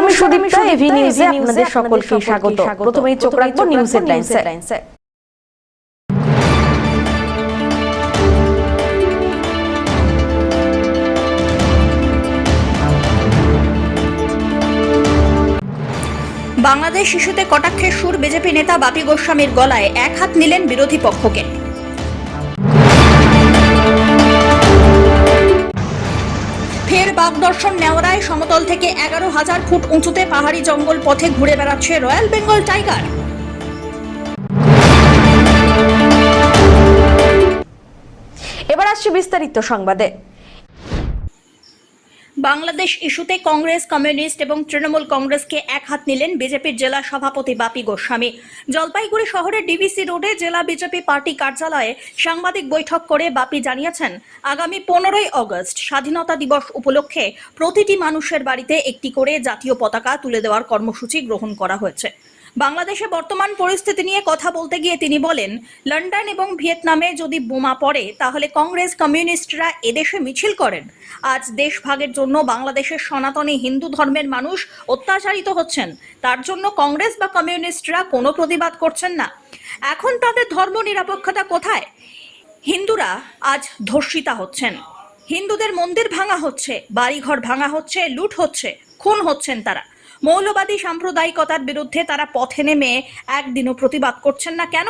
আমি সুদীপ্তা, এভি নিউজে আপনাদের সকলকে স্বাগত। প্রথমেই চোখ রাখবো নিউজ হেডলাইনসে। বাংলাদেশ ইস্যুতে কটাক্ষের সুর বিজেপি নেতা বাপি গোস্বামীর গলায়, এক হাত নিলেন বিরোধী পক্ষকে। ফের বাগদর্শন নেওয়ারায় সমতল থেকে 11,000 ফুট উঁচুতে পাহাড়ি জঙ্গল পথে ঘুরে বেড়াচ্ছে রয়্যাল বেঙ্গল টাইগার। এবার আসছে বিস্তারিত সংবাদে। বাংলাদেশ ইস্যুতে কংগ্রেস, কমিউনিস্ট এবং তৃণমূল কংগ্রেসকে এক হাত নিলেন বিজেপির জেলা সভাপতি বাপি গোস্বামী। জলপাইগুড়ি শহরের ডিভিসি রোডে জেলা বিজেপি পার্টি কার্যালয়ে সাংবাদিক বৈঠক করে বাপি জানিয়েছেন, আগামী 15ই অগস্ট স্বাধীনতা দিবস উপলক্ষে প্রতিটি মানুষের বাড়িতে একটি করে জাতীয় পতাকা তুলে দেওয়ার কর্মসূচি গ্রহণ করা হয়েছে। বাংলাদেশে বর্তমান পরিস্থিতি নিয়ে কথা বলতে গিয়ে তিনি বলেন, লন্ডন এবং ভিয়েতনামে যদি বোমা পড়ে তাহলে কংগ্রেস, কমিউনিস্টরা এদেশে মিছিল করেন। আজ দেশ ভাগের জন্য বাংলাদেশের সনাতনী হিন্দু ধর্মের মানুষ অত্যাচারিত হচ্ছেন, তার জন্য কংগ্রেস বা কমিউনিস্টরা কোনো প্রতিবাদ করছেন না। এখন তাদের ধর্ম নিরপেক্ষতা কোথায়? হিন্দুরা আজ ধর্ষিতা হচ্ছেন, হিন্দুদের মন্দির ভাঙা হচ্ছে, বাড়িঘর ভাঙা হচ্ছে, লুট হচ্ছে, খুন হচ্ছেন তারা। মৌলবাদী সাম্প্রদায়িকতার বিরুদ্ধে তারা পথে নেমে একদিনও প্রতিবাদ করছেন না কেন?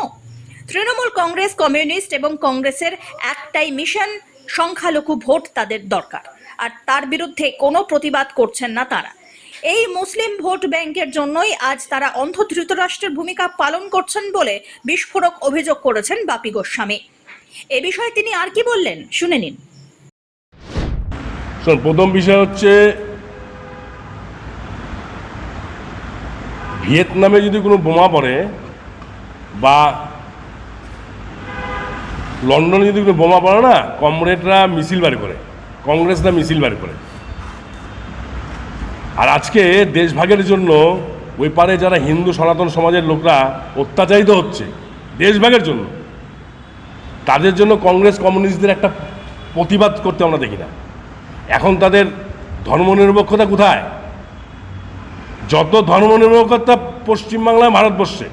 তৃণমূল কংগ্রেস, কমিউনিস্ট এবং কংগ্রেসের একটাই মিশন, সংখ্যালঘু ভোট তাদের দরকার, আর তার বিরুদ্ধে কোনো প্রতিবাদ করছেন না তারা। এই মুসলিম ভোট ব্যাংকের জন্যই আজ তারা অন্ধ ধৃতরাষ্ট্রের ভূমিকা পালন করছেন বলে বিস্ফোরক অভিযোগ করেছেন বাপি গোস্বামী। এ বিষয়ে তিনি আর কি বললেন শুনে নিন। প্রথম বিষয় হচ্ছে, ভিয়েতনামে যদি কোনো বোমা পড়ে বা লন্ডনে যদি কোনো বোমা পড়ে না, কমরেডরা মিছিল বার করে, কংগ্রেসরা মিছিল বার করে। আর আজকে দেশভাগের জন্য ওই পারে যারা হিন্দু সনাতন সমাজের লোকরা অত্যাচারিত হচ্ছে দেশভাগের জন্য, তাদের জন্য কংগ্রেস কমিউনিস্টদের একটা প্রতিবাদ করতে আমরা দেখি না। এখন তাদের ধর্মনিরপেক্ষতা কোথায়? যত ধর্মনিরপেক্ষতা পশ্চিমবাংলায়, ভারতবর্ষে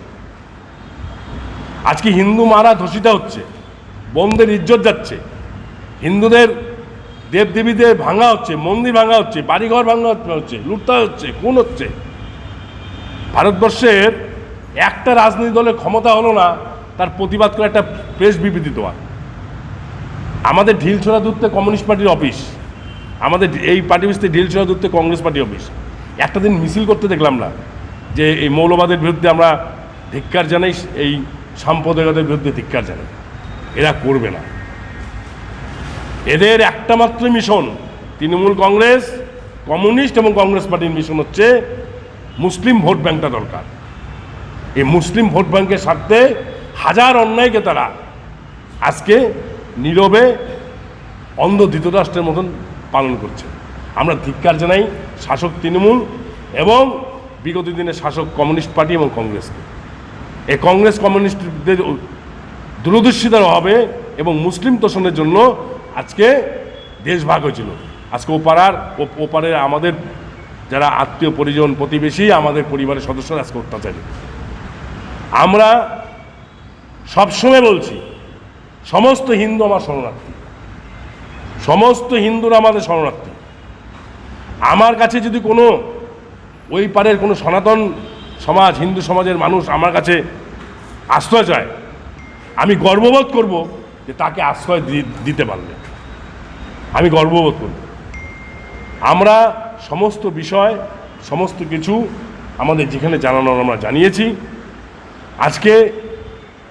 আজকে হিন্দু মারা ধর্ষিত হচ্ছে, বোনদের ইজ্জত যাচ্ছে, হিন্দুদের দেবদেবীদের ভাঙা হচ্ছে, মন্দির ভাঙা হচ্ছে, বাড়িঘর ভাঙা হচ্ছে, লুটতা হচ্ছে, খুন হচ্ছে। ভারতবর্ষের একটা রাজনৈতিক দলের ক্ষমতা হলো না তার প্রতিবাদ করে একটা প্রেস বিবৃতি দেওয়া। আমাদের ঢিলছড়া দূরতে কমিউনিস্ট পার্টির অফিস, আমাদের এই পার্টি অফিসে ঢিলছড়া দূরতে কংগ্রেস পার্টি অফিস, একটা দিন মিছিল করতে দেখলাম না যে এই মৌলবাদের বিরুদ্ধে আমরা ধিক্কার জানাই, এই সাম্প্রদায়িকতার বিরুদ্ধে ধিক্কার জানাই। এরা করবে না। এদের একটা মাত্র মিশন, তৃণমূল কংগ্রেস, কমিউনিস্ট এবং কংগ্রেস পার্টির মিশন হচ্ছে মুসলিম ভোট ব্যাংকটা দরকার। এই মুসলিম ভোট ব্যাংকের স্বার্থে হাজার অন্যায়কে তারা আজকে নীরবে অন্ধ ধৃতরাষ্ট্রের মতন পালন করছে। আমরা ধিক্কার জানাই শাসক তৃণমূল এবং বিগত দিনের শাসক কমিউনিস্ট পার্টি এবং কংগ্রেসকে। এই কংগ্রেস কমিউনিস্টদের দূরদর্শিতার অভাবে এবং মুসলিম তোষণের জন্য আজকে দেশ ভাগ হয়েছিল। আজকে ওপারের আমাদের যারা আত্মীয় পরিজন, প্রতিবেশী, আমাদের পরিবারের সদস্যরা আজকে অত্যাচারী। আমরা সবসময় বলছি, সমস্ত হিন্দু আমার শরণার্থী, সমস্ত হিন্দুরা আমাদের শরণার্থী। আমার কাছে যদি কোনো ওই পারের কোনো সনাতন সমাজ, হিন্দু সমাজের মানুষ আমার কাছে আশ্রয় চায়, আমি গর্ববোধ করব যে তাকে আশ্রয় দিতে পারলে আমি গর্ববোধ করব। আমরা সমস্ত বিষয়, সমস্ত কিছু আমাদের যেখানে জানানোর আমরা জানিয়েছি। আজকে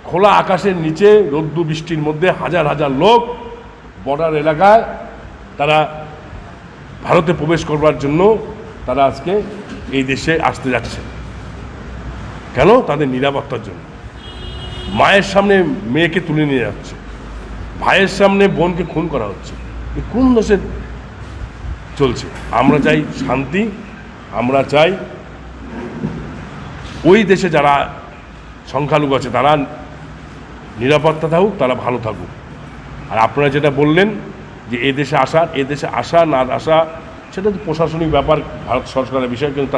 খোলা আকাশের নিচে রৌদ্র বৃষ্টির মধ্যে হাজার হাজার লোক বর্ডার এলাকায় তারা ভারতে প্রবেশ করবার জন্য তারা আজকে এই দেশে আসতে যাচ্ছে। কেন? তাদের নিরাপত্তার জন্য। মায়ের সামনে মেয়েকে তুলে নিয়ে যাচ্ছে, ভাইয়ের সামনে বোনকে খুন করা হচ্ছে। কোন দেশে চলছে? আমরা চাই শান্তি, আমরা চাই ওই দেশে যারা সংখ্যালঘু আছে তারা নিরাপত্তা থাকুক, তারা ভালো থাকুক। আর আপনারা যেটা বললেন যে এদেশে আসা না আসা সেটা তো প্রশাসনিক ব্যাপার, ভারত সরকারের বিষয়, কিন্তু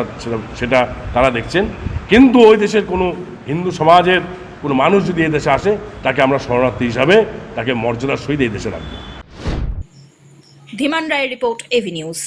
সেটা তারা দেখছেন। কিন্তু ওই দেশের কোনো হিন্দু সমাজের কোনো মানুষ যদি এই দেশে আসে, তাকে আমরা শরণার্থী হিসাবে তাকে মর্যাদার সহিত এই দেশে রাখবো। ধীমান রায়ের রিপোর্ট, এভি নিউজ।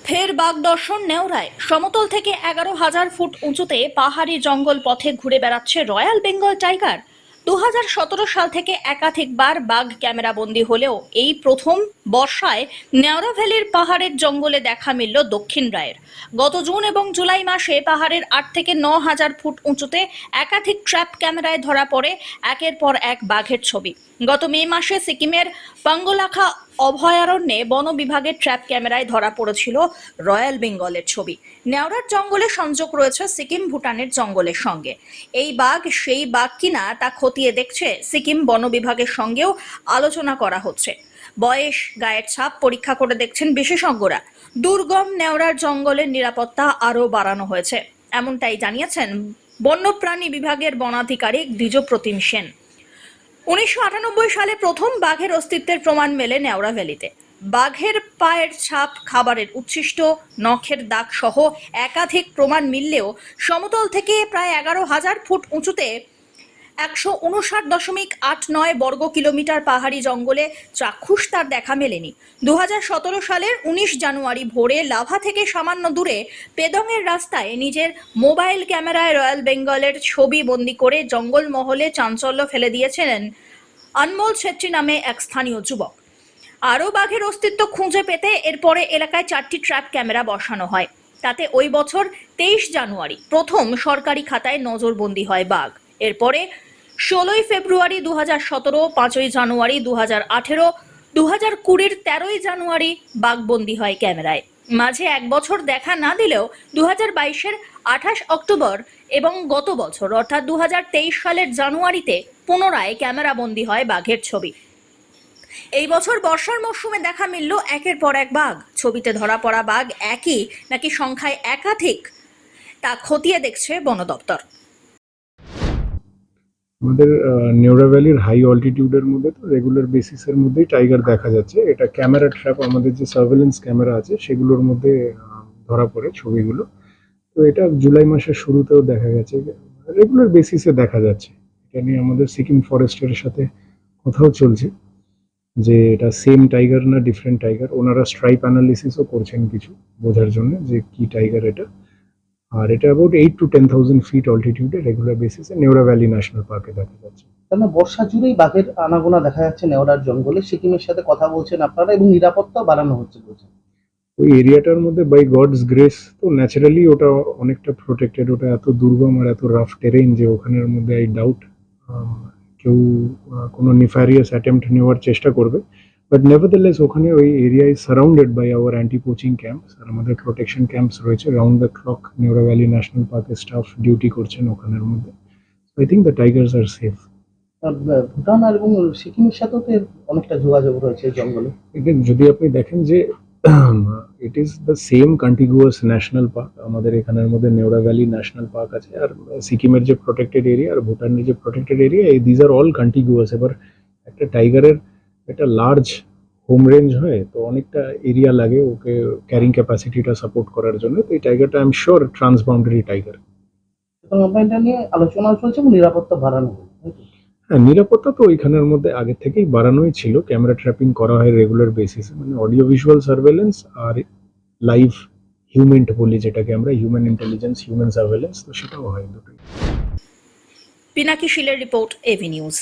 ফের বাঘ দর্শন নেওরায়। সমতল থেকে 11,000 ফুট উঁচুতে পাহাড়ি জঙ্গল পথে ঘুরে বেড়াচ্ছে রয়্যাল বেঙ্গল টাইগার। 2017 সাল থেকে একাধিকবার বাঘ ক্যামেরাবন্দি হলেও এই প্রথম বর্ষায় নেওরা ভ্যালির পাহাড়ের জঙ্গলে দেখা মিলল দক্ষিণ রায়ের। গত জুন এবং জুলাই মাসে পাহাড়ের 8 থেকে 9,000 ফুট উঁচুতে একাধিক ট্র্যাপ ক্যামেরায় ধরা পড়ে একের পর এক বাঘের ছবি। গত মে মাসে সিকিমের পাঙ্গলাখা অভয়ারণ্যে বন বিভাগের ট্র্যাপ ক্যামেরায় ধরা পড়েছিল রয়্যাল বেঙ্গলের ছবি। নেওরার জঙ্গলে সংযোগ রয়েছে সিকিম ভুটানের জঙ্গলের সঙ্গে। এই বাঘ সেই বাঘ কিনা তা খতিয়ে দেখছে সিকিম বন বিভাগের সঙ্গেও আলোচনা করা হচ্ছে। বয়স, গায়ের ছাপ পরীক্ষা করে দেখছেন বিশেষজ্ঞরা। দুর্গম নেওরার জঙ্গলের নিরাপত্তা আরও বাড়ানো হয়েছে, এমনটাই জানিয়েছেন বন্যপ্রাণী বিভাগের বনাধিকারিক দ্বিজপ্রতিম সেন। 1998 সালে প্রথম বাঘের অস্তিত্বের প্রমাণ মেলে নেওরা ভ্যালিতে। বাঘের পায়ের ছাপ, খাবারের উচ্ছিষ্ট, নখের দাগ সহ একাধিক প্রমাণ মিললেও সমতল থেকে প্রায় 11,000 ফুট উঁচুতে 159.89 বর্গ কিলোমিটার পাহাড়ি জঙ্গলে চাক্ষুষ তার দেখা মেলেনি। 2017 সালের 19 জানুয়ারি ভোরে লাভা থেকে সামান্য দূরে পেদংয়ের রাস্তায় নিজের মোবাইল ক্যামেরায় রয়্যাল বেঙ্গলের ছবি বন্দি করে জঙ্গলমহলে চাঞ্চল্য ফেলে দিয়েছিলেন অনমোল ছেত্রী নামে এক স্থানীয় যুবক। আরও বাঘের অস্তিত্ব খুঁজে পেতে এরপরে এলাকায় 4টি ট্র্যাপ ক্যামেরা বসানো হয়। তাতে ওই বছর 23 জানুয়ারি প্রথম সরকারি খাতায় নজরবন্দি হয় বাঘ। এরপরে 16 ফেব্রুয়ারি 2017, 5 জানুয়ারি 2018, 2020-র 13 জানুয়ারি বাঘবন্দি হয় ক্যামেরায়। মাঝে এক বছর দেখা না দিলেও 2022-এর 28 অক্টোবর এবং গত বছর অর্থাৎ 2023 সালের জানুয়ারিতে পুনরায় ক্যামেরাবন্দি হয় বাঘের ছবি। এই বছর বর্ষার মরশুমে দেখা মিলল একের পর এক বাঘ। ছবিতে ধরা পড়া বাঘ একই নাকি সংখ্যায় একাধিক, তা খতিয়ে দেখছে বন দপ্তর। আমাদের নেওরা ভ্যালির হাই অল্টিটিউডের মধ্যে তো রেগুলার বেসিসের মধ্যেই টাইগার দেখা যাচ্ছে। এটা ক্যামেরা ট্র্যাপ, আমাদের যে সার্ভেলেন্স ক্যামেরা আছে সেগুলোর মধ্যে ধরা পড়ে ছবিগুলো। তো এটা জুলাই মাসের শুরুতেও দেখা গেছে, রেগুলার বেসিসে দেখা যাচ্ছে। এটা নিয়ে আমাদের সিকিম ফরেস্টের সাথে কথাও চলছে যে এটা সেম টাইগার না ডিফারেন্ট টাইগার। ওনারা স্ট্রাইপ অ্যানালিসিসও করছেন কিছু বোঝার জন্য যে কি টাইগার এটা। আর এটা অ্যাবাউট 8 to 10,000 ফিট অল্টিটিউডে রেগুলার বেসিসে নেওরা ভ্যালি ন্যাশনাল পার্কে দেখা যাচ্ছে। তাহলে বর্ষা জুড়েই বাঘের আনাগোনা দেখা যাচ্ছে নেওরার জঙ্গলে। সিকিমের সাথে কথা বলছেন আপনারা এবং নিরাপত্তাও বাড়ানো হচ্ছে বলছেন। ওই এরিয়াটার মধ্যে বাই গডস গ্রেস তো ন্যাচারালি ওটা অনেকটা প্রোটেক্টেড। ওটা এত দুর্গম আর এত রাফ টেরেন যে ওখানের মধ্যে আই ডাউট কেউ কোনো নিফারিয়াস অ্যাটেম্প্ট নেওয়ার চেষ্টা করবে। বাট নেভারদারলেস ওখানে ওই area is surrounded by our anti poaching camps, আর আমাদের প্রোটেকশন ক্যাম্পস রয়েছে round the clock. Neora valley national পার্কের স্টাফ ডিউটি করছেন ওখানের মধ্যে। I think the tigers are safe. Bhutan আর এবং সিকিমের সাথেও তো অনেকটা যোগাযোগ রয়েছে জঙ্গলে। এগেন যদি আপনি দেখেন যে it is the same contiguous national park. আমাদের এখানের মধ্যে নেওরা ভ্যালি ন্যাশনাল পার্ক আছে, আর সিকিমের যে প্রোটেক্টেড এরিয়া আর ভুটানের যে protected area, these are all contiguous. এবার একটা টাইগারের একটা লার্জ হোম রেঞ্জ হয় তো অনেকটা এরিয়া লাগে ওকে ক্যারিং ক্যাপাসিটিটা সাপোর্ট করার জন্য। তো এই টাইগারটা I am sure transboundary tiger. এটা নিয়ে আলোচনা চলছে এবং নিরাপত্তা বাড়ানো হবে। হ্যাঁ, নিরাপত্তা তো ওইখানের মধ্যে আগে থেকেই বাড়ানোই ছিল। ক্যামেরা ট্র্যাপিং করা হয় রেগুলার বেসিসে, মানে অডিও ভিজুয়াল সার্ভেলেন্স আর লাইভ হিউম্যান বলি যেটাকে আমরা, হিউম্যান ইন্টেলিজেন্স, হিউম্যান সার্ভেলেন্স, তো সেটাও হয় দুটোই। পিনাকি শিলের রিপোর্ট, এভি নিউজ।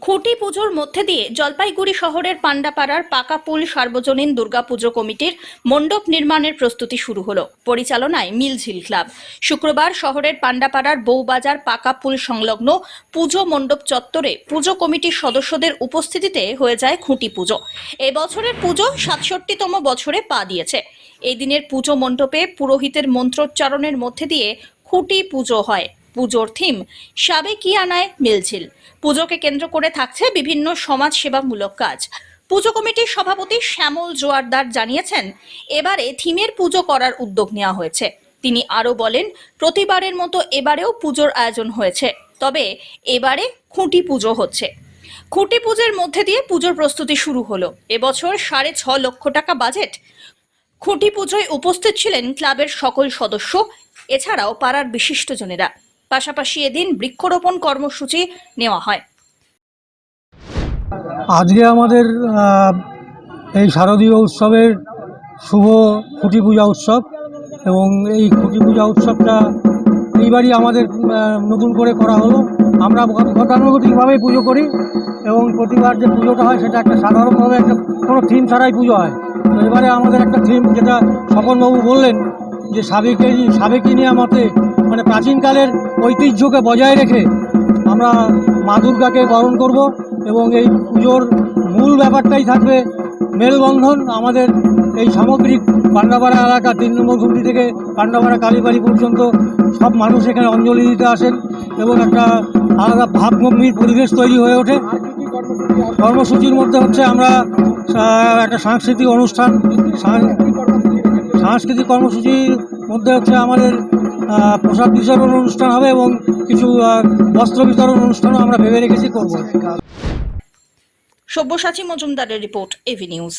খুঁটি পুজোর মধ্যে দিয়ে জলপাইগুড়ি শহরের পান্ডাপাড়ার পাকা পুল সার্বজনীন দুর্গাপুজো কমিটির মণ্ডপ নির্মাণের প্রস্তুতি শুরু হলো। পরিচালনায় মিলঝিল ক্লাব। শুক্রবার শহরের পান্ডাপাড়ার বউবাজার পাকা পুল সংলগ্ন পুজো মণ্ডপ চত্বরে পুজো কমিটির সদস্যদের উপস্থিতিতে হয়ে যায় খুঁটি পুজো। এই বছরের পুজো 67তম বছরে পা দিয়েছে। এই দিনের পুজো মণ্ডপে পুরোহিতের মন্ত্রোচ্চারণের মধ্যে দিয়ে খুঁটি পুজো হয়। পুজোর থিম সাবেকিয়ানায় মিলঝিল। পুজোকে কেন্দ্র করে থাকছে বিভিন্ন সমাজ সেবামূলক কাজ। পুজো কমিটির সভাপতি শ্যামল জোয়ারদার জানিয়েছেন, এবারে থিমের পুজো করার উদ্যোগ নেওয়া হয়েছে। তিনি আরও বলেন, প্রতিবারের মতো এবারেও পুজোর আয়োজন হয়েছে, তবে এবারে খুঁটি পুজো হচ্ছে। খুঁটি পুজোর মধ্যে দিয়ে পুজোর প্রস্তুতি শুরু হলো। এবছর 6.5 লক্ষ টাকা বাজেট। খুঁটি পুজোয় উপস্থিত ছিলেন ক্লাবের সকল সদস্য, এছাড়াও পাড়ার বিশিষ্টজনেরা। পাশাপাশি এদিন বৃক্ষরোপণ কর্মসূচি নেওয়া হয়। আজকে আমাদের এই শারদীয় উৎসবের শুভ খুঁটি পূজা উৎসব, এবং এই খুঁটি পূজা উৎসবটা এইবারই আমাদের নতুন করে করা হলো। আমরা গতানুগতিকভাবেই পুজো করি এবং প্রতিবার যে পুজোটা হয় সেটা একটা সাধারণভাবে একটা কোনো থিম ছাড়াই পুজো হয়। তো এবারে আমাদের একটা থিম, যেটা স্বপনবাবু বললেন যে সাবেকিনিয়া মতে, মানে প্রাচীনকালের ঐতিহ্যকে বজায় রেখে আমরা মা দুর্গাকে বরণ করব, এবং এই পুজোর মূল ব্যাপারটাই থাকবে মেলবন্ধন। আমাদের এই সামগ্রিক পান্ডাপাড়া এলাকা 3 নম্বর ঘুমটি থেকে পান্ডাপাড়া কালীবাড়ি পর্যন্ত সব মানুষ এখানে অঞ্জলি দিতে আসেন এবং একটা আলাদা ভাবগম্ভীর পরিবেশ তৈরি হয়ে ওঠে। কর্মসূচির মধ্যে হচ্ছে আমরা একটা সাংস্কৃতিক কর্মসূচির মধ্যে হচ্ছে আমাদের প্রসাদ বিতরণ অনুষ্ঠান হবে এবং কিছু বস্ত্র বিতরণ অনুষ্ঠানও আমরা ভেবে রেখেছি করব। সব্যসাচী মজুমদারের রিপোর্ট, এভি নিউজ।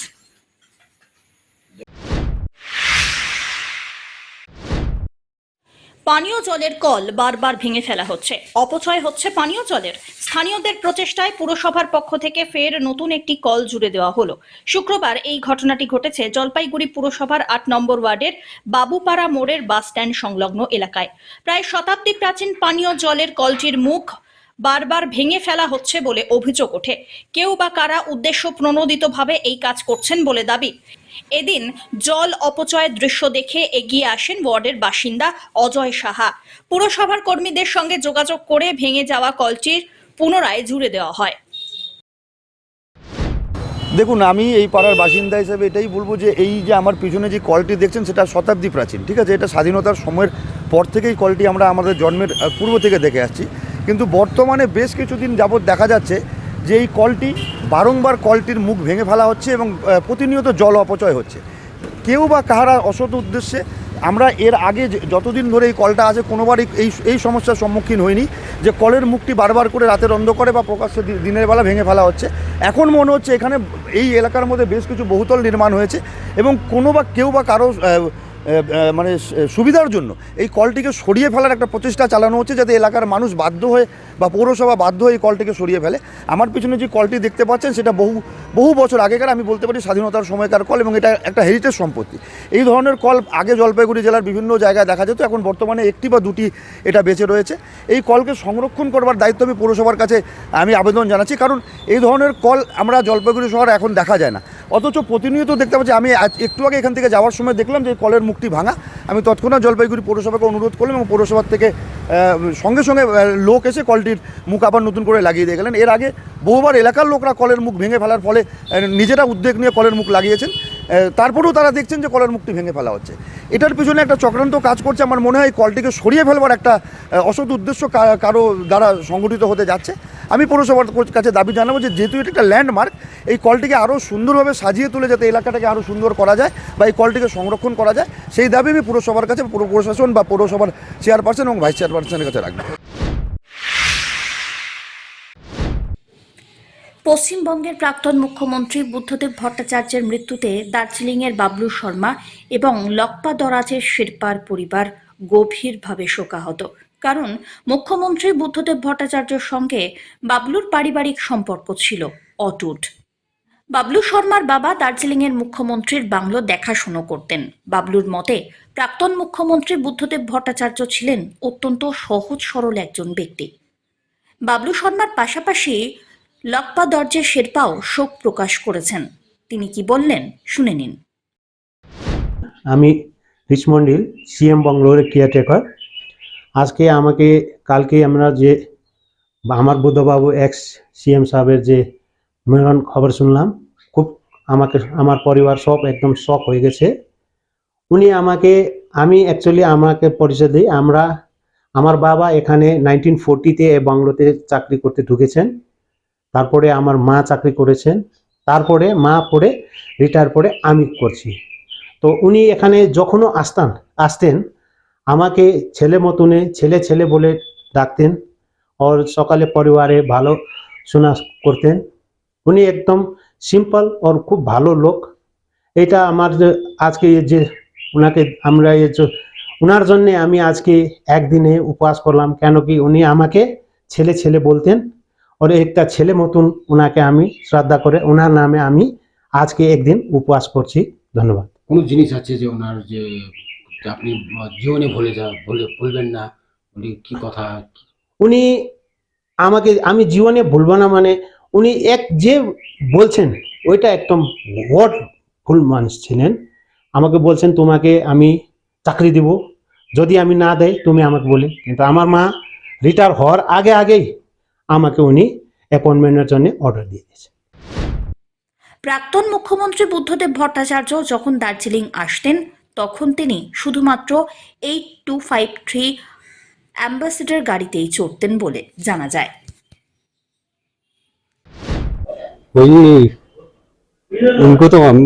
পানীয় জলের কল বারবার ভেঙে ফেলা হচ্ছে, অপচয় হচ্ছে পানীয় জলের। স্থানীয়দের প্রচেষ্টায় পুরসভার পক্ষ থেকে ফের নতুন একটি কল জুড়ে দেওয়া হলো। শুক্রবার এই ঘটনাটি ঘটেছে জলপাইগুড়ি পুরসভার 8 নম্বর ওয়ার্ডের বাবুপাড়া মোড়ের বাস স্ট্যান্ড সংলগ্ন এলাকায়। প্রায় শতাব্দী প্রাচীন পানীয় জলের কলটির মুখ বারবার ভেঙে ফেলা হচ্ছে বলে অভিযোগ ওঠে। কেউ বা কারা উদ্দেশ্য প্রণোদিতভাবে এই কাজ করছেন বলে দাবি। এদিন জল অপচয়ের দৃশ্য দেখে এগিয়ে আসেন ওয়ার্ডের বাসিন্দা অজয় সাহা। পুরসভার কর্মীদের সঙ্গে যোগাযোগ করে ভেঙে যাওয়া কলটির পুনরায় জুড়ে দেওয়া হয়। দেখুন, আমি এই পাড়ার বাসিন্দা হিসেবে এটাই বলবো যে এই যে আমার পিছনে যে কলটি দেখছেন সেটা শতাব্দী প্রাচীন, ঠিক আছে। এটা স্বাধীনতার সময়ের পর থেকেই কলটি আমরা আমাদের জন্মের পূর্ব থেকে দেখে আসছি, কিন্তু বর্তমানে বেশ কিছুদিন যাবৎ দেখা যাচ্ছে যে এই কলটি বারংবার কলটির মুখ ভেঙে ফেলা হচ্ছে এবং প্রতিনিয়ত জল অপচয় হচ্ছে। কেউ বা কাহারা অসৎ উদ্দেশ্যে, আমরা এর আগে যতদিন ধরে এই কলটা আছে কোনোবারই এই সমস্যার সম্মুখীন হইনি যে কলের মুখটি বারবার করে রাতের অন্ধকারে বা প্রকাশ্যে দিনের বেলা ভেঙে ফেলা হচ্ছে। এখন মনে হচ্ছে এখানে এই এলাকার মধ্যে বেশ কিছু বহুতল নির্মাণ হয়েছে এবং কেউ বা কারো মানে সুবিধার জন্য এই কলটিকে সরিয়ে ফেলার একটা প্রচেষ্টা চালানো হচ্ছে, যাতে এলাকার মানুষ বাধ্য হয়ে বা পৌরসভা বাধ্য হয়ে এই কলটিকে সরিয়ে ফেলে। আমার পিছনে যে কলটি দেখতে পাচ্ছেন সেটা বহু বছর আগেকার, আমি বলতে পারি স্বাধীনতার সময়কার কল, এবং এটা একটা হেরিটেজ সম্পত্তি। এই ধরনের কল আগে জলপাইগুড়ি জেলার বিভিন্ন জায়গায় দেখা যেত, এখন বর্তমানে 1টি বা 2টি এটা বেঁচে রয়েছে। এই কলকে সংরক্ষণ করবার দায়িত্ব আমি পৌরসভার কাছে আবেদন জানাচ্ছি, কারণ এই ধরনের কল আমরা জলপাইগুড়ি শহরে এখন দেখা যায় না, অথচ প্রতিনিয়ত দেখতে পাচ্ছি। আমি একটু আগে এখান থেকে যাওয়ার সময় দেখলাম যে কলের মুখটি ভাঙা। আমি তৎক্ষণাৎ জলপাইগুড়ি পৌরসভাকে অনুরোধ করলাম এবং পৌরসভার থেকে সঙ্গে সঙ্গে লোক এসে কলটির মুখ আবার নতুন করে লাগিয়ে দিয়ে গেলেন। এর আগে বহুবার এলাকার লোকরা কলের মুখ ভেঙে ফেলার ফলে নিজেরা উদ্যোগ নিয়ে কলের মুখ লাগিয়েছেন, তারপরেও তারা দেখছেন যে কলের মুখটি ভেঙে ফেলা হচ্ছে। এটার পিছনে একটা চক্রান্ত কাজ করছে। আমার মনে হয় কলটিকে সরিয়ে ফেলবার একটা অসৎ উদ্দেশ্য কারো দ্বারা সংগঠিত হতে যাচ্ছে। আমি পৌরসভার কাছে দাবি জানাবো যে যেহেতু এটা একটা ল্যান্ডমার্ক, এই কলটিকে আরও সুন্দরভাবে সাজিয়ে তুলে যাতে এলাকাটাকে আরও সুন্দর করা যায় বা এই কলটিকে সংরক্ষণ করা যায়, সেই দাবি আমি পুরসভার কাছে, পুর প্রশাসন বা পৌরসভার চেয়ারপারসন এবং ভাইস চেয়ারপারসনের কাছে রাখবো। পশ্চিমবঙ্গের প্রাক্তন মুখ্যমন্ত্রী বুদ্ধদেব ভট্টাচার্যের মৃত্যুতে দার্জিলিংয়ের বাবলু শর্মা এবং লকপা দরাজের শেরপার পরিবার গভীরভাবে শোকাহত। কারণ মুখ্যমন্ত্রী বুদ্ধদেব ভট্টাচার্যের সঙ্গে বাবলুর পারিবারিক সম্পর্ক ছিল অটুট। বাবলু শর্মার বাবা দার্জিলিংয়ের মুখ্যমন্ত্রীর বাংলো দেখাশুনো করতেন। বাবলুর মতে প্রাক্তন মুখ্যমন্ত্রী বুদ্ধদেব ভট্টাচার্য ছিলেন অত্যন্ত সহজ সরল একজন ব্যক্তি। বাবলু শর্মার পাশাপাশি লকপা দরজে শেরপাও শোক প্রকাশ করেছেন। তিনি কি বললেন শুনে নিন। আমি রিচ মন্ডিল, সিএম বাংলোরের কেয়ারটেকার। কালকে আমরা যে আমার বুদ্ধবাবু এক্স সিএম সাহেবের যে মরণ খবর শুনলাম, খুব আমার পরিবার সব একদম শক হয়ে গেছে। উনি আমাকে পরিচয় দিই, আমার বাবা এখানে 1940-তে বাংলোতে চাকরি করতে ঢুকেছেন। তারপরে আমার মা চাকরি করেছেন, তারপরে মা পড়ে রিটায়ার করে আমি করছি। তো উনি এখানে যখনও আসতেন আমাকে ছেলে মতনে ছেলে ছেলে বলে ডাকতেন, ওর সকালে পরিবারে ভালো শোনা করতেন। উনি একদম সিম্পল ওর খুব ভালো লোক। এটা আমার যে আজকে যে ওনাকে আমরা ওনার জন্যে আমি আজকে একদিনে উপবাস করলাম, কেন কি উনি আমাকে ছেলে ছেলে বলতেন। ওর একটা ছেলে মতন ওনাকে আমি শ্রদ্ধা করে ওনার নামে আমি আজকে একদিন উপবাস করছি। ধন্যবাদ। কোনো জিনিস আছে যে ওনার যে আপনি জীবনে ভুলবেন না, উনি কি কথা? উনি আমাকে আমি জীবনে ভুলবো না, মানে উনি এক যে বলছেন ওইটা একদম ওয়ার্ড ফুল মানুষ ছিলেন। আমাকে বলছেন তোমাকে আমি চাকরি দিব, যদি আমি না দেয় তুমি আমাকে বলে। কিন্তু আমার মা রিটায়ার হওয়ার আগেই আমাকে উনি অ্যাপয়েন্টমেন্টের জন্য অর্ডার দিয়ে দিয়েছে। প্রাক্তন মুখ্যমন্ত্রী বুদ্ধদেব ভট্টাচার্য যখন দার্জিলিং আসতেন তখন তিনি শুধুমাত্র 8253 অ্যাম্বাসেডর গাড়িতেই চড়তেন বলে জানা যায়। वही उनको तो हम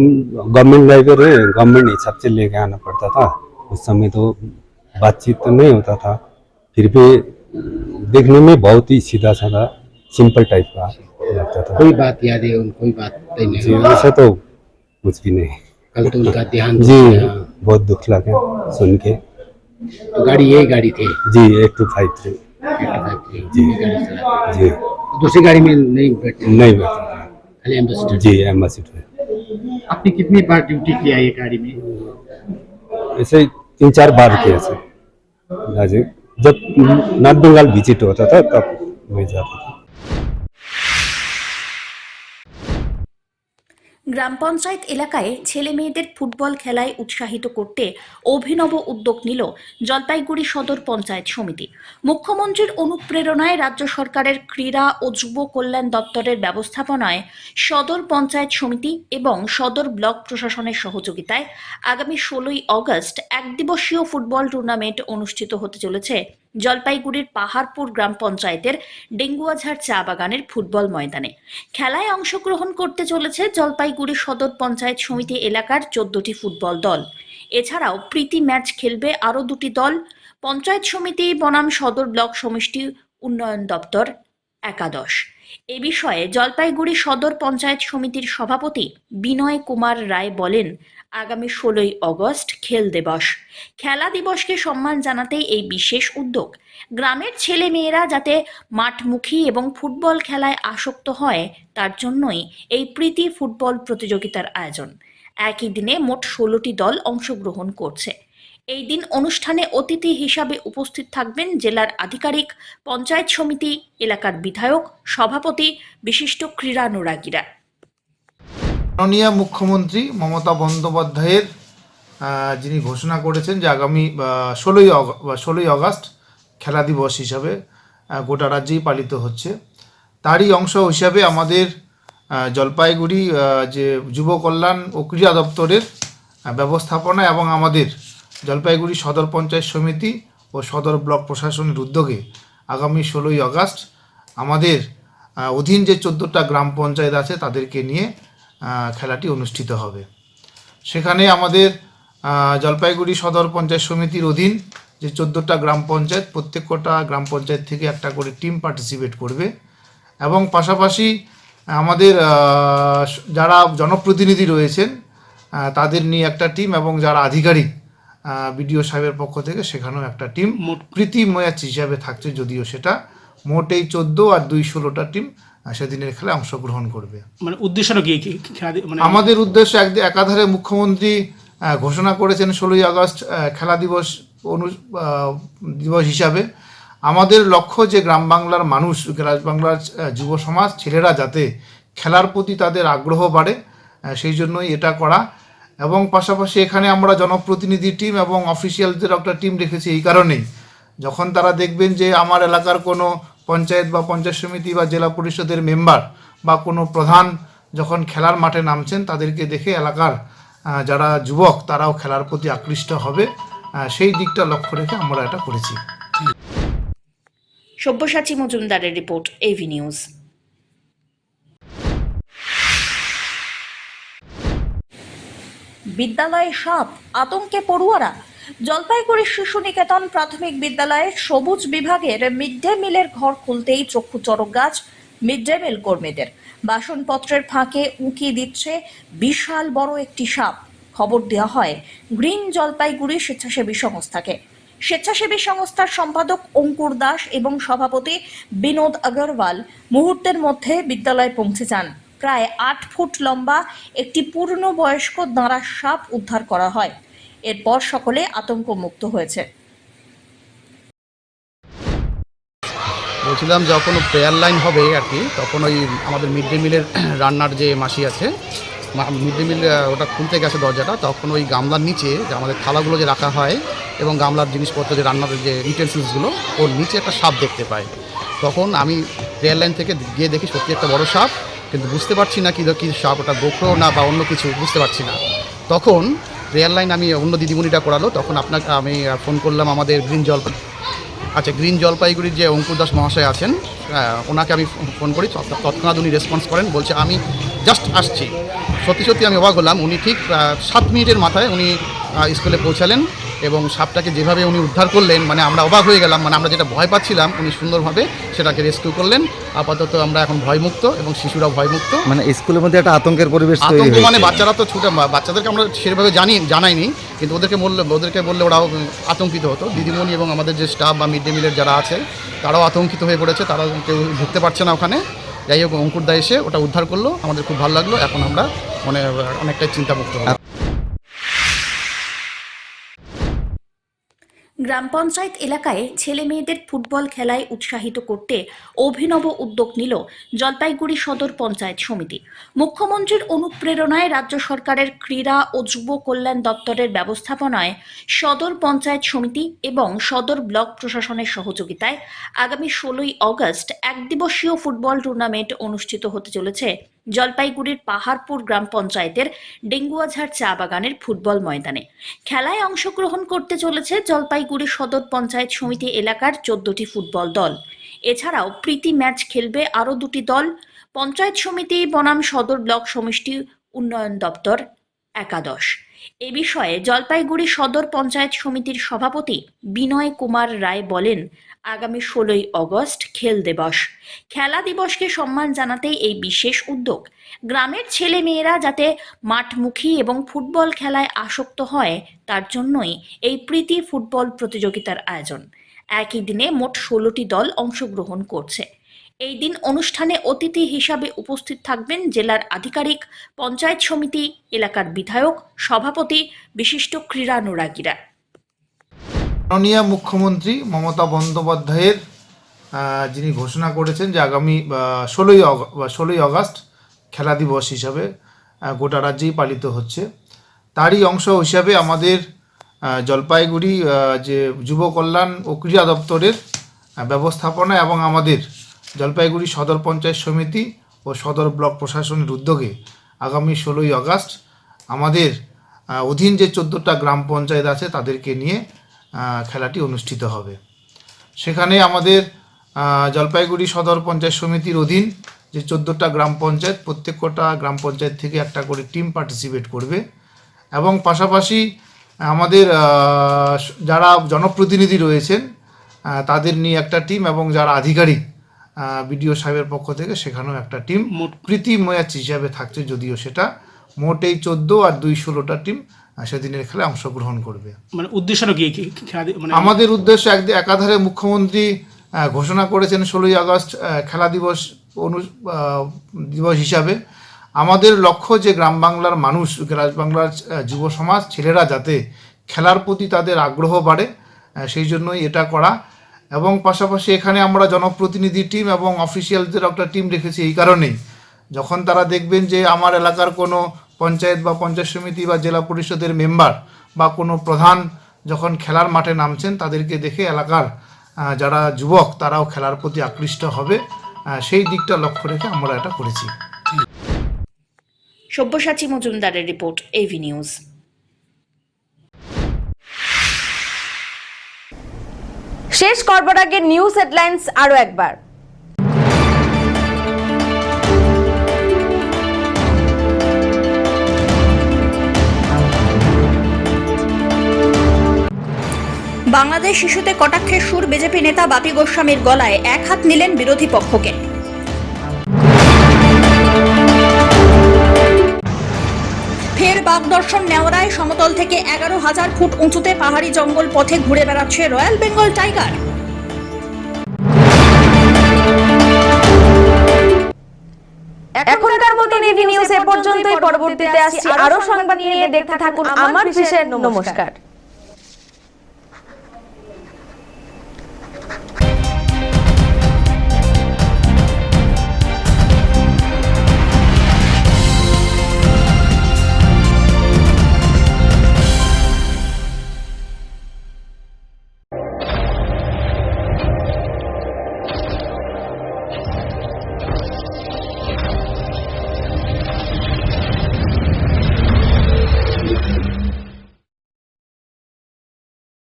गवर्नमेंट ड्राइवर है, गवर्नमेंट हिसाब से लेके आना पड़ता था। उस समय तो बातचीत तो नहीं होता था, फिर भी देखने में बहुत ही सीधा साधा सिंपल टाइप का लगता था। कोई बात याद है उनको? कोई बात नहीं जी वैसा तो कुछ भी नहीं। कल तो उनका देहांत जी हो गया। बहुत दुख लगा सुन के। तो गाड़ी यही गाड़ी थी? जी 8253 जी गाड़ी चलाते जी। थे। दूसरी गाड़ी में नहीं बैठे? नहीं बैठा था खाली एम्बेसडर? जी, एम्बेसडर। आपने कितनी बार ड्यूटी किया ये गाड़ी में? ऐसे 3-4 बार किया सर। जब नॉर्थ बंगाल विजिट होता था तब मैं जाता था। গ্রাম পঞ্চায়েত এলাকায় ছেলে মেয়েদের ফুটবল খেলায় উৎসাহিত করতে অভিনব উদ্যোগ নিল জলপাইগুড়ি সদর পঞ্চায়েত সমিতি। মুখ্যমন্ত্রীর অনুপ্রেরণায় রাজ্য সরকারের ক্রীড়া ও যুব কল্যাণ দপ্তরের ব্যবস্থাপনায় সদর পঞ্চায়েত সমিতি এবং সদর ব্লক প্রশাসনের সহযোগিতায় আগামী 16ই অগস্ট একদিবসীয় ফুটবল টুর্নামেন্ট অনুষ্ঠিত হতে চলেছে জলপাইগুড়ির পাহাড়পুর গ্রাম পঞ্চায়েতের ডেঙ্গুয়াঝাড় চা বাগানের ফুটবল ময়দানে। খেলায় অংশগ্রহণ করতে চলেছে জলপাইগুড়ি সদর পঞ্চায়েত সমিতি এলাকার 14টি ফুটবল দল। এছাড়াও প্রীতি ম্যাচ খেলবে আরও 2টি দল। পঞ্চায়েত সমিতি বনাম সদর ব্লক সমষ্টি উন্নয়ন দপ্তর একাদশ। এ বিষয়ে জলপাইগুড়ি সদর পঞ্চায়েত সমিতির সভাপতি বিনয় কুমার রায় বলেন, আগামী 16ই অগস্ট খেল দিবস। খেলা দিবসকে সম্মান জানাতেই এই বিশেষ উদ্যোগ। গ্রামের ছেলে মেয়েরা যাতে মাঠমুখী এবং ফুটবল খেলায় আসক্ত হয় তার জন্যই এই প্রীতি ফুটবল প্রতিযোগিতার আয়োজন। একই দিনে মোট 16টি দল অংশগ্রহণ করছে। এই দিন অনুষ্ঠানে অতিথি হিসাবে উপস্থিত থাকবেন জেলার আধিকারিক, পঞ্চায়েত সমিতি, এলাকার বিধায়ক, সভাপতি, বিশিষ্ট ক্রীড়ানুরাগীরা। মাননীয় মুখ্যমন্ত্রী মমতা বন্দ্যোপাধ্যায়ের যিনি ঘোষণা করেছেন যে আগামী 16ই আগস্ট খেলা দিবস হিসাবে গোটা রাজ্যেই পালিত হচ্ছে, তারই অংশ হিসাবে আমাদের জলপাইগুড়ি যে যুব কল্যাণ ও ক্রীড়া দপ্তরের ব্যবস্থাপনা এবং আমাদের জলপাইগুড়ি সদর পঞ্চায়েত সমিতি ও সদর ব্লক প্রশাসনের উদ্যোগে আগামী 16ই আগস্ট আমাদের অধীন যে 14টা গ্রাম পঞ্চায়েত আছে তাদেরকে নিয়ে খেলাটি অনুষ্ঠিত হবে। সেখানে আমাদের জলপাইগুড়ি সদর পঞ্চায়েত সমিতির অধীন যে 14টা গ্রাম পঞ্চায়েত, প্রত্যেকটা গ্রাম পঞ্চায়েত থেকে একটা করে টিম পার্টিসিপেট করবে এবং পাশাপাশি আমাদের যারা জনপ্রতিনিধি রয়েছেন তাদের নিয়ে একটা টিম এবং যারা আধিকারিক বিডিও সাহেবের পক্ষ থেকে সেখানেও একটা টিম প্রীতি ম্যাচ হিসাবে থাকছে, যদিও সেটা মোট এই 14 আর 2 16টা টিম সেদিনের খেলায় অংশগ্রহণ করবে। মানে উদ্দেশ্যটা কি? আমাদের উদ্দেশ্য একাধারে মুখ্যমন্ত্রী ঘোষণা করেছেন 16ই আগস্ট খেলা দিবস হিসাবে। আমাদের লক্ষ্য যে গ্রাম বাংলার মানুষ, গ্রাম বাংলার যুব সমাজ ছেলেরা যাতে খেলার প্রতি তাদের আগ্রহ বাড়ে, সেই জন্যই এটা করা। এবং পাশাপাশি এখানে আমরা জনপ্রতিনিধি টিম এবং অফিসিয়ালদের একটা টিম রেখেছি এই কারণেই, যখন তারা দেখবেন যে আমার এলাকার কোনো পঞ্চায়েত বা পঞ্চায়েত সমিতি বা জেলা পরিষদের মেম্বার বা কোনো প্রধান যখন খেলার মাঠে নামছেন তাদেরকে দেখে এলাকার যারা যুবক তারাও খেলার প্রতি আকৃষ্ট হবে, সেই দিকটা লক্ষ্য রেখে আমরা এটা করেছি। সব্যসাচী মজুমদারের রিপোর্ট, এভি নিউজ। বিদ্যালয়ে সাপ, আতঙ্কে পড়ুয়ারা। জলপাইগুড়ি শিশু নিকেতন প্রাথমিক বিদ্যালয়ে সবুজ বিভাগের মিড ডে মিলের ঘর খুলতেই চক্ষু চড়ক গাছ মিড ডে মিল কর্মীদের। বাসনপত্রের ফাঁকে উঁকি দিচ্ছে বিশাল বড় একটি সাপ। খবর দেওয়া হয় গ্রিন জলপাইগুড়ি স্বেচ্ছাসেবী সংস্থাকে। স্বেচ্ছাসেবী সংস্থার সম্পাদক অঙ্কুর দাস এবং সভাপতি বিনোদ আগরওয়াল মুহূর্তের মধ্যে বিদ্যালয়ে পৌঁছে যান। প্রায় 8 ফুট লম্বা একটি পূর্ণবয়স্ক দাঁড়া সাপ উদ্ধার করা হয়। এরপর সকলে আতঙ্কমুক্ত হয়েছে। বলছিলাম যখন প্রেয়ার লাইন হবে আর কি, তখন ওই আমাদের মিড ডে মিলের রান্নার যে মাসি আছে, মিড ডে মিল ওটা খুলতে গেছে দরজাটা, তখন ওই গামলার নিচে যে আমাদের থালাগুলো যে রাখা হয় এবং গামলার জিনিসপত্র যে রান্নার যে ইউটেন্সিলসগুলো, ওর নিচে একটা সাপ দেখতে পাই। তখন আমি প্রেয়ার লাইন থেকে গিয়ে দেখি সত্যি একটা বড় সাপ, কিন্তু বুঝতে পারছি না কী সাপ, ওটা গোখরো না বা অন্য কিছু বুঝতে পারছি না। তখন প্রেয়ার লাইন আমি অন্য দিদিমণিটা করালো, তখন আপনাকে আমি ফোন করলাম আমাদের গ্রিন জলপাইগুড়ির যে অঙ্কুর দাস মহাশয় আছেন, ওনাকে আমি ফোন করি। তৎক্ষণাৎ উনি রেসপন্স করেন, বলছে আমি জাস্ট আসছি। সত্যি আমি অবাক হলাম। উনি ঠিক 7 মিনিটের মাথায় উনি স্কুলে পৌঁছালেন এবং সাপটাকে যেভাবে উনি উদ্ধার করলেন, মানে আমরা অবাক হয়ে গেলাম। মানে আমরা যেটা ভয় পাচ্ছিলাম, উনি সুন্দরভাবে সেটাকে রেস্কিউ করলেন। আপাতত আমরা এখন ভয়মুক্ত এবং শিশুরাও ভয়মুক্ত। মানে স্কুলের মধ্যে একটা আতঙ্কের পরিবেশ তৈরি আতঙ্ক হয়েছে। মানে বাচ্চারা তো বাচ্চাদেরকে আমরা সেভাবে জানাইনি, কিন্তু ওদেরকে বললে ওরাও আতঙ্কিত হতো। দিদিমণি এবং আমাদের যে স্টাফ বা মিড ডে মিলের যারা আছে তারাও আতঙ্কিত হয়ে পড়েছে, তারা কেউ ঢুকতে পারছে না ওখানে। যাই হোক, অঙ্কুরদা এসে ওটা উদ্ধার করলো, আমাদের খুব ভালো লাগলো। এখন আমরা মানে অনেকটাই চিন্তামুক্ত হলাম। গ্রাম পঞ্চায়েত এলাকায় ছেলে মেয়েদের ফুটবল খেলায় উৎসাহিত করতে অভিনব উদ্যোগ নিল জলপাইগুড়ি সদর পঞ্চায়েত সমিতি। মুখ্যমন্ত্রীর অনুপ্রেরণায় রাজ্য সরকারের ক্রীড়া ও যুব কল্যাণ দপ্তরের ব্যবস্থাপনায় সদর পঞ্চায়েত সমিতি এবং সদর ব্লক প্রশাসনের সহযোগিতায় আগামী 16ই অগস্ট একদিবসীয় ফুটবল টুর্নামেন্ট অনুষ্ঠিত হতে চলেছে জলপাইগুড়ির পাহাড়পুর গ্রাম পঞ্চায়েতের ডেঙ্গুয়াঝাড় চা বাগানের ফুটবল ময়দানে। খেলায় অংশগ্রহণ করতে চলেছে জলপাইগুড়ি সদর পঞ্চায়েত সমিতি এলাকার 14টি ফুটবল দল। এছাড়াও প্রীতি ম্যাচ খেলবে আরও 2টি দল। পঞ্চায়েত সমিতি বনাম সদর ব্লক সমষ্টি উন্নয়ন দপ্তর একাদশ। এ বিষয়ে জলপাইগুড়ি সদর পঞ্চায়েত সমিতির সভাপতি বিনয় কুমার রায় বলেন, আগামী 16ই অগস্ট খেল দিবস। খেলা দিবসকে সম্মান জানাতেই এই বিশেষ উদ্যোগ। গ্রামের ছেলে মেয়েরা যাতে মাঠমুখী এবং ফুটবল খেলায় আসক্ত হয়, তার জন্যই এই প্রীতি ফুটবল প্রতিযোগিতার আয়োজন। একই দিনে মোট 16টি দল অংশগ্রহণ করছে। এই দিন অনুষ্ঠানে অতিথি হিসাবে উপস্থিত থাকবেন জেলার আধিকারিক, পঞ্চায়েত সমিতি, এলাকার বিধায়ক, সভাপতি, বিশিষ্ট ক্রীড়ানুরাগীরা। মাননীয় মুখ্যমন্ত্রী মমতা বন্দ্যোপাধ্যায়ের যিনি ঘোষণা করেছেন যে আগামী 16ই অগস্ট খেলা দিবস হিসাবে গোটা রাজ্যেই পালিত হচ্ছে, তারই অংশ হিসাবে আমাদের জলপাইগুড়ি যে যুব কল্যাণ ও ক্রীড়া দপ্তরের ব্যবস্থাপনা এবং আমাদের জলপাইগুড়ি সদর পঞ্চায়েত সমিতি ও সদর ব্লক প্রশাসনের উদ্যোগে আগামী 16ই অগস্ট আমাদের অধীন যে 14টা গ্রাম পঞ্চায়েত আছে তাদেরকে নিয়ে খেলাটি অনুষ্ঠিত হবে। সেখানে আমাদের জলপাইগুড়ি সদর পঞ্চায়েত সমিতির অধীন যে 14টা গ্রাম পঞ্চায়েত, প্রত্যেকটা গ্রাম পঞ্চায়েত থেকে একটা করে টিম পার্টিসিপেট করবে এবং পাশাপাশি আমাদের যারা জনপ্রতিনিধি রয়েছেন তাদের নিয়ে একটা টিম এবং যারা আধিকারিক বিডিও সাহেবের পক্ষ থেকে সেখানেও একটা টিম প্রীতি ম্যাচ হিসাবে থাকছে, যদিও সেটা মোট এই 14 আর 2 16টা টিম সেদিনের খেলায় অংশগ্রহণ করবে। মানে উদ্দেশ্যটা কি? আমাদের উদ্দেশ্য একাধারে মুখ্যমন্ত্রী ঘোষণা করেছেন 16ই আগস্ট খেলা দিবস হিসাবে। আমাদের লক্ষ্য যে গ্রাম বাংলার মানুষ, গ্রাম বাংলার যুব সমাজ, ছেলেরা যাতে খেলার প্রতি তাদের আগ্রহ বাড়ে, সেই জন্যই এটা করা। এবং পাশাপাশি এখানে আমরা জনপ্রতিনিধি টিম এবং অফিসিয়ালদের একটা টিম রেখেছি এই কারণেই, যখন তারা দেখবেন যে আমার এলাকার কোনো পঞ্চায়েত বা পঞ্চায়েত সমিতি বা জেলা পরিষদের মেম্বার বা কোনো প্রধান যখন খেলার মাঠে নামছেন, তাদেরকে দেখে এলাকার যারা যুবক তারাও খেলার প্রতি আকৃষ্ট হবে, সেই দিকটা লক্ষ্য রেখে আমরা এটা করেছি। সব্যসাচী মজুমদারের রিপোর্ট, এভি নিউজ। শেষ করবার আগে নিউজ হেডলাইন্স আরো একবার। বাংলাদেশ ইস্যুতে কটাক্ষের সুর বিজেপি নেতা বাপি গোস্বামীর গলায়, এক হাত নিলেন বিরোধী পক্ষকে। ফের বাগদর্শন নেওয়ারায় সমতল থেকে 11,000 ফুট উঁচুতে পাহাড়ি জঙ্গল পথে ঘুরে বেড়াচ্ছে রয়্যাল বেঙ্গল টাইগার। এখনকার মতো নিউজ এ পর্যন্তই। পরবর্তীতে আসছি আরো সংবাদ নিয়ে, দেখতে থাকুন আমার বিশেষ। নমস্কার।